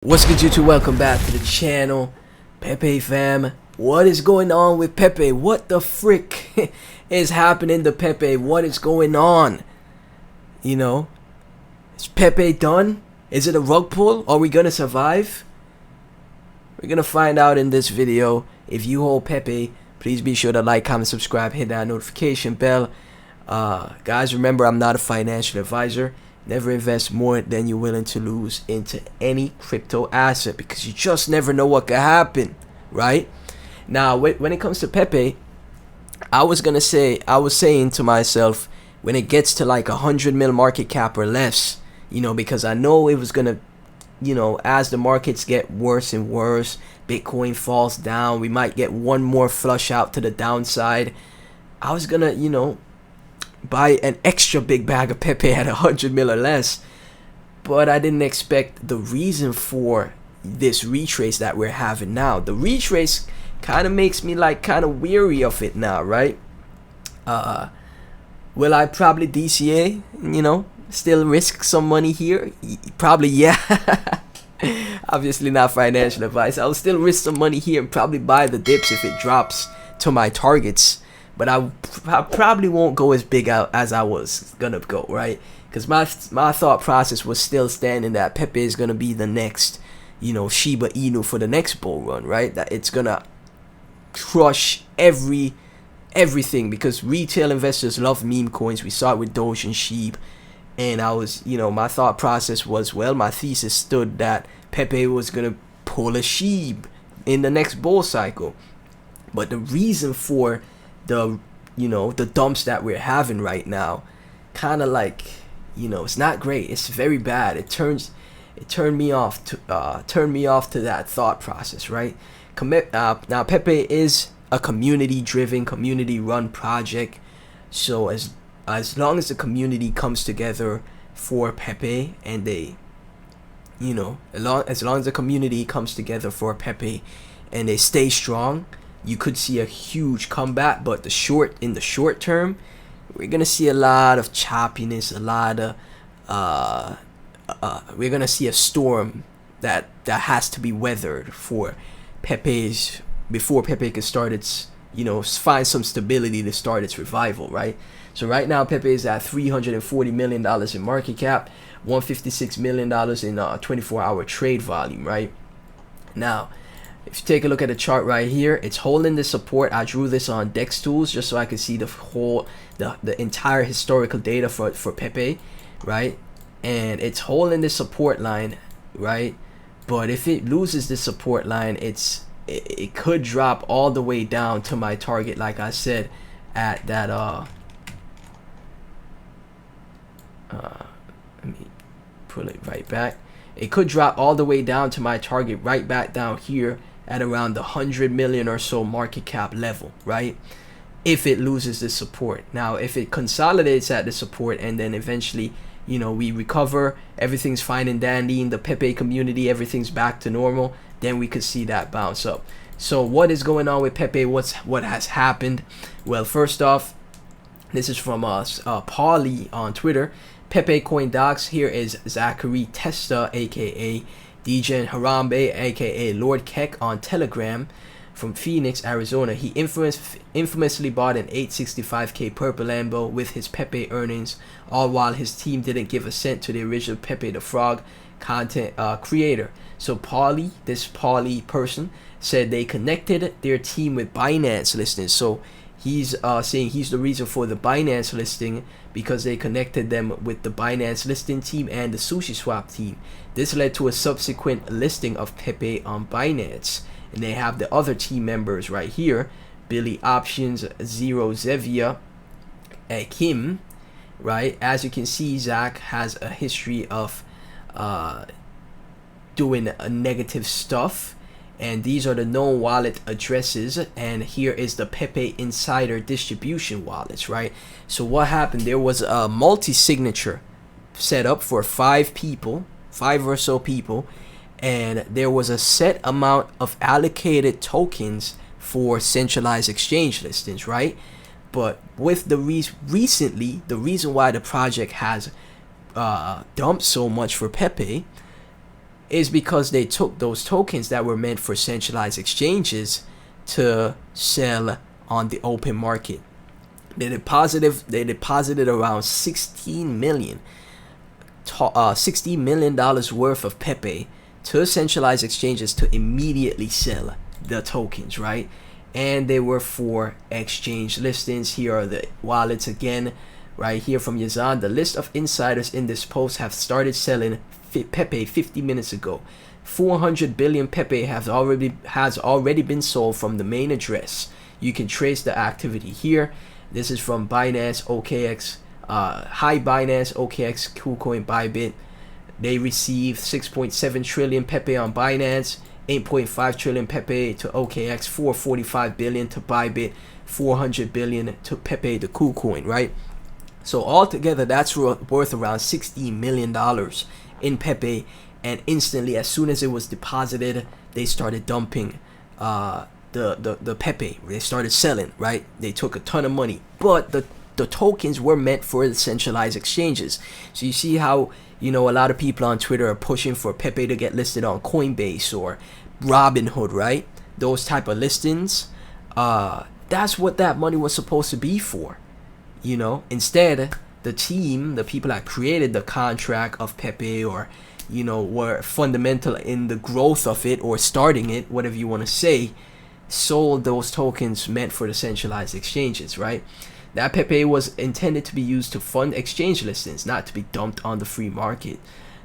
What's good, YouTube? Welcome back to the channel. Pepe fam, what is going on with Pepe? What the frick is happening to Pepe? What is going on? You know, is Pepe done? Is it a rug pull? Are we gonna survive? We're gonna find out in this video. If you hold Pepe, please be sure to like, comment, subscribe, hit that notification bell. Guys, remember, I'm not a financial advisor. Never invest more than you're willing to lose into any crypto asset, because you just never know what could happen, right? Now, when it comes to Pepe, I was saying to myself, when it gets to like 100 mil market cap or less, because I know it was gonna, as the markets get worse and worse, Bitcoin falls down, we might get one more flush out to the downside. I was gonna, buy an extra big bag of Pepe at 100 mil or less, but I didn't expect the reason for this retrace that we're having now. The retrace kind of makes me like kind of weary of it now, right? Will I probably DCA, still risk some money here? Probably, yeah. Obviously not financial advice. I'll still risk some money here and probably buy the dips if it drops to my targets. But I probably won't go as big out as I was gonna go, right? Because my thought process was still standing that Pepe is gonna be the next, Shiba Inu for the next bull run, right? That it's gonna crush everything, because retail investors love meme coins. We saw it with Doge and Sheep, and I was, my thought process was, well, my thesis stood that Pepe was gonna pull a Sheep in the next bull cycle. But the reason for the dumps that we're having right now, kind of like, it's not great. It's very bad. It turned me off to that thought process, right? Now Pepe is a community-driven, community-run project, so as long as the community comes together for Pepe, and they, as long as the community comes together for Pepe and they stay strong, you could see a huge comeback. But in the short term, we're gonna see a lot of choppiness, we're gonna see a storm that has to be weathered before Pepe can start its, find some stability to start its revival, right? So right now Pepe is at $340 million in market cap, $156 million in 24-hour trade volume, right? Now, if you take a look at the chart right here, it's holding the support. I drew this on Dex Tools just so I could see the entire historical data for Pepe, right? And it's holding the support line, right? But if it loses the support line, it could drop all the way down to my target, like I said, at that let me pull it right back. It could drop all the way down to my target right back down here at around the 100 million or so market cap level, right? If it loses the support. Now, if it consolidates at the support and then eventually, we recover, everything's fine and dandy in the Pepe community, everything's back to normal, then we could see that bounce up. So what is going on with Pepe? What has happened? Well, first off, this is from Paulie on Twitter. Pepe Coin Docs. Here is Zachary Testa, aka DJ Harambe, aka Lord Keck, on Telegram from Phoenix, Arizona. He infamously bought an 865k purple Lambo with his Pepe earnings, all while his team didn't give a cent to the original Pepe the Frog content creator. So this Paulie person said they connected their team with Binance listings. So he's saying he's the reason for the Binance listing, because they connected them with the Binance listing team and the SushiSwap team. This led to a subsequent listing of Pepe on Binance. And they have the other team members right here: Billy Options, Zero Zevia, Kim, right? As you can see, Zach has a history of doing negative stuff. And these are the known wallet addresses, and here is the Pepe Insider distribution wallets, right? So what happened? There was a multi-signature set up for 5 or so people, and there was a set amount of allocated tokens for centralized exchange listings, right? But with the recently, the reason why the project has dumped so much for Pepe is because they took those tokens that were meant for centralized exchanges to sell on the open market. They deposited around $16 million worth of Pepe to centralized exchanges to immediately sell the tokens, right? And they were for exchange listings. Here are the wallets again, right here from Yazan. The list of insiders in this post have started selling Pepe 50 minutes ago. 400 billion Pepe has already been sold from the main address. You can trace the activity here. This is from Binance, OKX, Hi Binance, OKX, KuCoin, Bybit. They received 6.7 trillion Pepe on Binance, 8.5 trillion Pepe to OKX, 445 billion to Bybit, 400 billion to Pepe, the KuCoin, right? So altogether, that's worth around $16 million in Pepe. And instantly, as soon as it was deposited, they started dumping the Pepe. They started selling, right? They took a ton of money, but the tokens were meant for the centralized exchanges. So you see how, you know, a lot of people on Twitter are pushing for Pepe to get listed on Coinbase or Robinhood, right? Those type of listings. That's what that money was supposed to be for. You know, instead, the team, the people that created the contract of Pepe, or, you know, were fundamental in the growth of it or starting it, whatever you want to say, sold those tokens meant for the centralized exchanges, right? That Pepe was intended to be used to fund exchange listings, not to be dumped on the free market.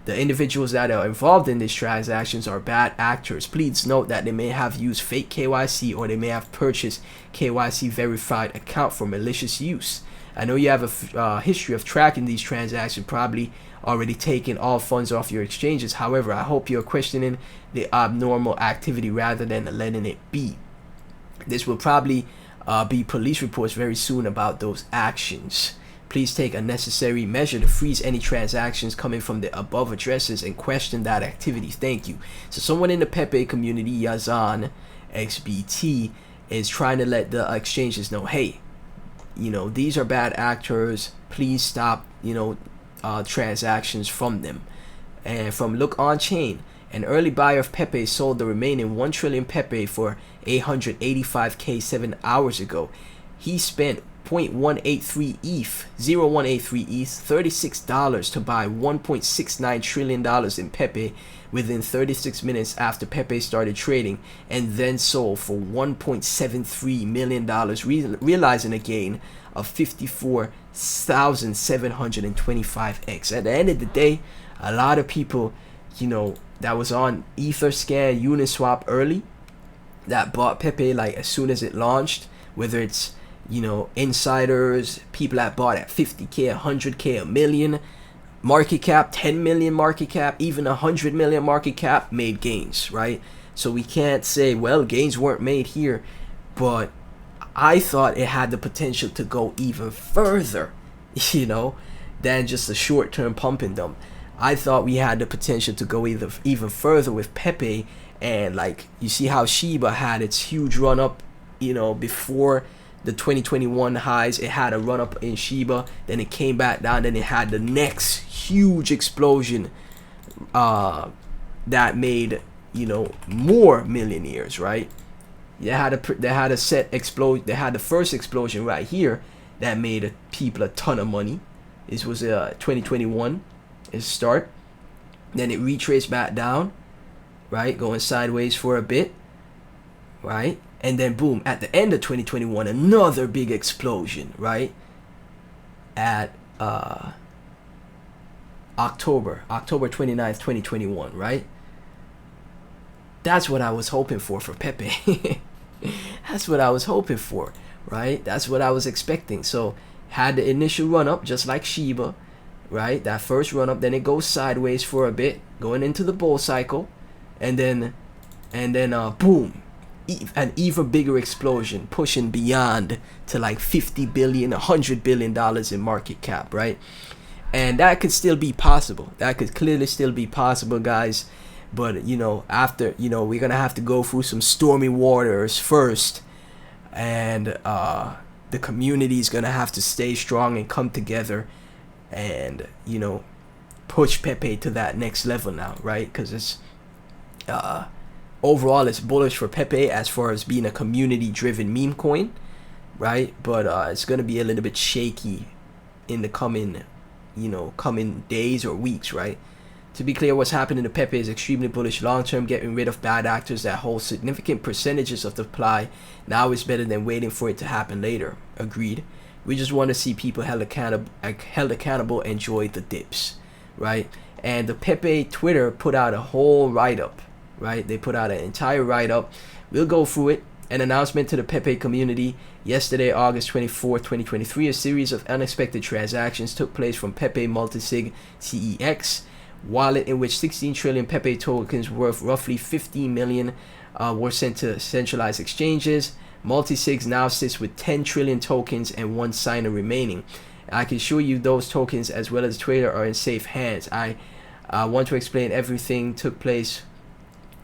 The individuals that are involved in these transactions are bad actors. Please note that they may have used fake KYC, or they may have purchased KYC verified account for malicious use. I know you have a history of tracking these transactions, probably already taking all funds off your exchanges. However, I hope you're questioning the abnormal activity rather than letting it be. This will probably be police reports very soon about those actions. Please take a necessary measure to freeze any transactions coming from the above addresses and question that activity. Thank you. So someone in the Pepe community, Yazan XBT, is trying to let the exchanges know, hey, you know, these are bad actors. Please stop, you know, transactions from them. And from Look On Chain, an early buyer of Pepe sold the remaining 1 trillion Pepe for 885k 7 hours ago. He spent 0.183 ETH, $36 to buy $1.69 trillion in Pepe within 36 minutes after Pepe started trading, and then sold for $1.73 million, realizing a gain of 54,725x. At the end of the day, a lot of people, you know, that was on Etherscan, Uniswap early, that bought Pepe like as soon as it launched, whether it's, you know, insiders, people that bought at 50k, 100k, a million market cap, 10 million market cap, even 100 million market cap, made gains, right? So we can't say, well, gains weren't made here, but I thought it had the potential to go even further, you know, than just a short-term pump and dump. I thought we had the potential to go even further with Pepe, and like you see how Shiba had its huge run up, you know, before the 2021 highs. It had a run up in Shiba, then it came back down, then it had the next huge explosion that made, you know, more millionaires, right? They had the first explosion right here that made people a ton of money. This was 2021 is start. Then it retraced back down, right, going sideways for a bit, right? And then boom, at the end of 2021, another big explosion, right? At October 29th, 2021, right? That's what I was hoping for Pepe. That's what I was hoping for, right? That's what I was expecting. So had the initial run up, just like Shiba, right? That first run up, then it goes sideways for a bit, going into the bull cycle, and then boom, an even bigger explosion, pushing beyond to like 50 billion, 100 billion dollars in market cap, right? And that could still be possible. That could clearly still be possible, guys. But, you know, after, you know, we're gonna have to go through some stormy waters first, and the community is gonna have to stay strong and come together, and, you know, push Pepe to that next level now, right? Because Overall, it's bullish for Pepe as far as being a community-driven meme coin, right? But it's gonna be a little bit shaky in the coming days or weeks, right? To be clear, what's happening to Pepe is extremely bullish long-term, getting rid of bad actors that hold significant percentages of the supply. Now is better than waiting for it to happen later. Agreed. We just want to see people held accountable, enjoy the dips, right? And the Pepe Twitter put out a whole write-up, right? They put out an entire write-up. We'll go through it. An announcement to the Pepe community. Yesterday, August 24th, 2023, a series of unexpected transactions took place from Pepe Multisig CEX wallet, in which 16 trillion Pepe tokens worth roughly 15 million were sent to centralized exchanges. Multisig now sits with 10 trillion tokens and one signer remaining. I can show you those tokens as well as Twitter are in safe hands. I want to explain everything took place,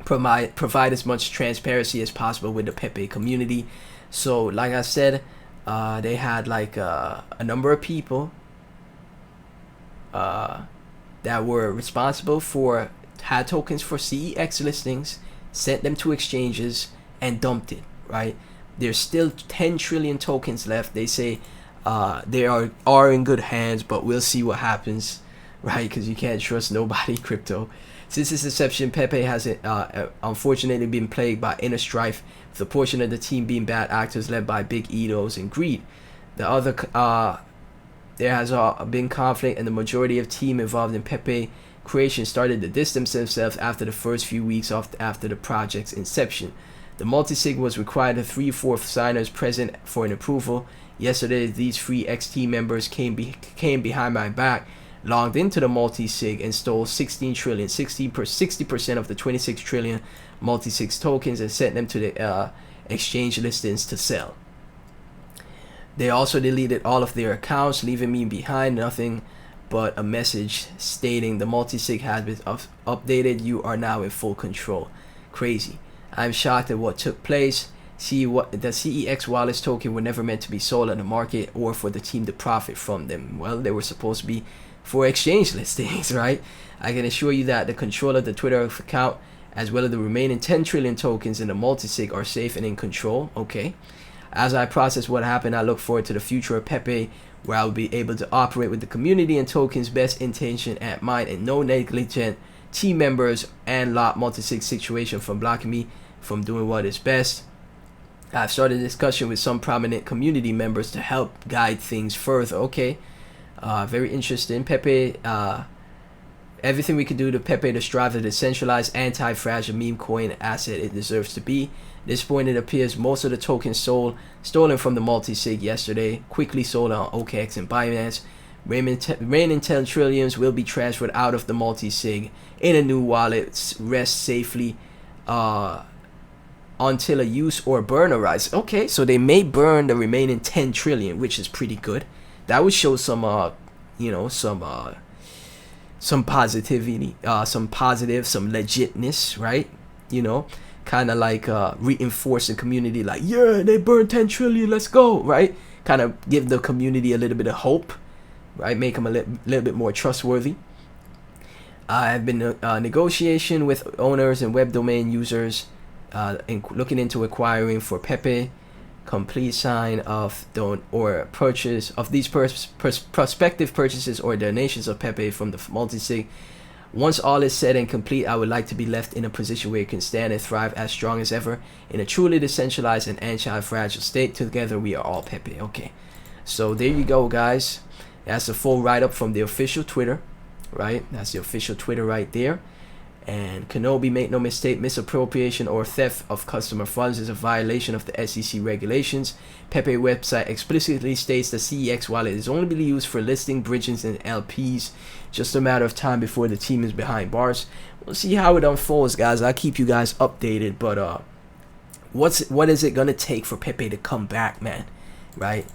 provide as much transparency as possible with the Pepe community. So like I said, they had like a number of people that were responsible for had tokens for CEX listings, sent them to exchanges and dumped it, right? There's still 10 trillion tokens left. They say they are in good hands, but we'll see what happens, right? Because you can't trust nobody in crypto. Since its inception, Pepe has unfortunately been plagued by inner strife, with a portion of the team being bad actors led by big egos and greed. There has been conflict, and the majority of team involved in Pepe creation started to distance themselves after the first few weeks after the project's inception. The multisig was required of 3/4 signers present for an approval. Yesterday, these 3X team members came behind my back, logged into the multisig and stole 16 trillion, 60% of the 26 trillion multisig tokens and sent them to the exchange listings to sell. They also deleted all of their accounts, leaving me behind nothing but a message stating the multisig has been updated. You are now in full control. Crazy. I'm shocked at what took place. See, what the CEX wallets token were never meant to be sold on the market or for the team to profit from them. Well, they were supposed to be for exchange listings, right? I can assure you that the control of the Twitter account as well as the remaining 10 trillion tokens in the multisig are safe and in control. Okay. As I process what happened, I look forward to the future of Pepe, where I will be able to operate with the community and tokens best intention at mind and no negligent team members and lot multisig situation from blocking me from doing what is best. I've started a discussion with some prominent community members to help guide things further. Okay, very interesting. Pepe, everything we can do to Pepe to strive to decentralized, anti-fragile meme coin asset it deserves to be. At this point, it appears most of the tokens stolen from the multisig yesterday quickly sold on OKX and Binance. Remaining 10 trillions will be transferred out of the multisig in a new wallet. Rest safely until a use or burn arises. Okay, so they may burn the remaining 10 trillion, which is pretty good. That would show some some positivity, some legitness, right? Kind of like reinforce the community, like, yeah, they burned 10 trillion, let's go, right? Kind of give the community a little bit of hope, right? Make them a little bit more trustworthy. I've been negotiation with owners and web domain users, looking into acquiring for Pepe. Complete sign of purchase of these prospective purchases or donations of Pepe from the multisig. Once all is said and complete, I would like to be left in a position where it can stand and thrive as strong as ever in a truly decentralized and anti-fragile state. Together we are all Pepe. Okay, so there you go, guys. That's the full write-up from the official Twitter, right? That's the official Twitter right there. And Kenobi, make no mistake, misappropriation or theft of customer funds is a violation of the SEC regulations. Pepe website explicitly states the CEX wallet is only being used for listing bridges and LPs. Just a matter of time before the team is behind bars. We'll see how it unfolds, guys. I'll keep you guys updated. But what is it gonna take for Pepe to come back, man? Right?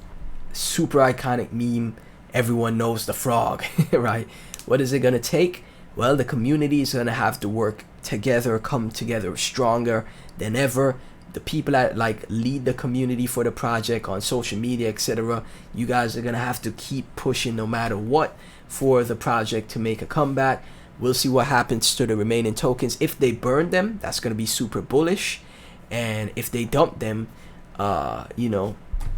Super iconic meme. Everyone knows the frog, right? What is it gonna take? Well, the community is going to have to work together, come together stronger than ever. The people that lead the community for the project on social media, etc., you guys are going to have to keep pushing no matter what for the project to make a comeback. We'll see what happens to the remaining tokens. If they burn them, that's going to be super bullish. And if they dump them, you know,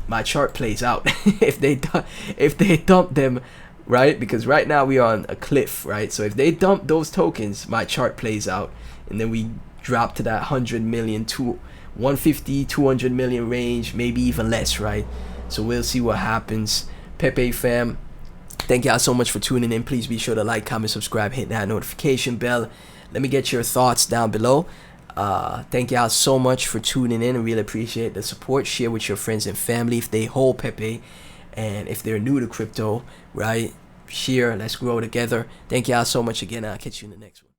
my chart plays out. if they dump them, right? Because right now we are on a cliff, right? So if they dump those tokens, my chart plays out, and then we drop to that 100 million to 150, 200 million range, maybe even less, right? So we'll see what happens. Pepe fam, thank y'all so much for tuning in. Please be sure to like, comment, subscribe, hit that notification bell. Let me get your thoughts down below. Thank y'all so much for tuning in. I really appreciate the support. Share with your friends and family if they hold Pepe, and if they're new to crypto, right? Share, let's grow together. Thank y'all so much again. I'll catch you in the next one.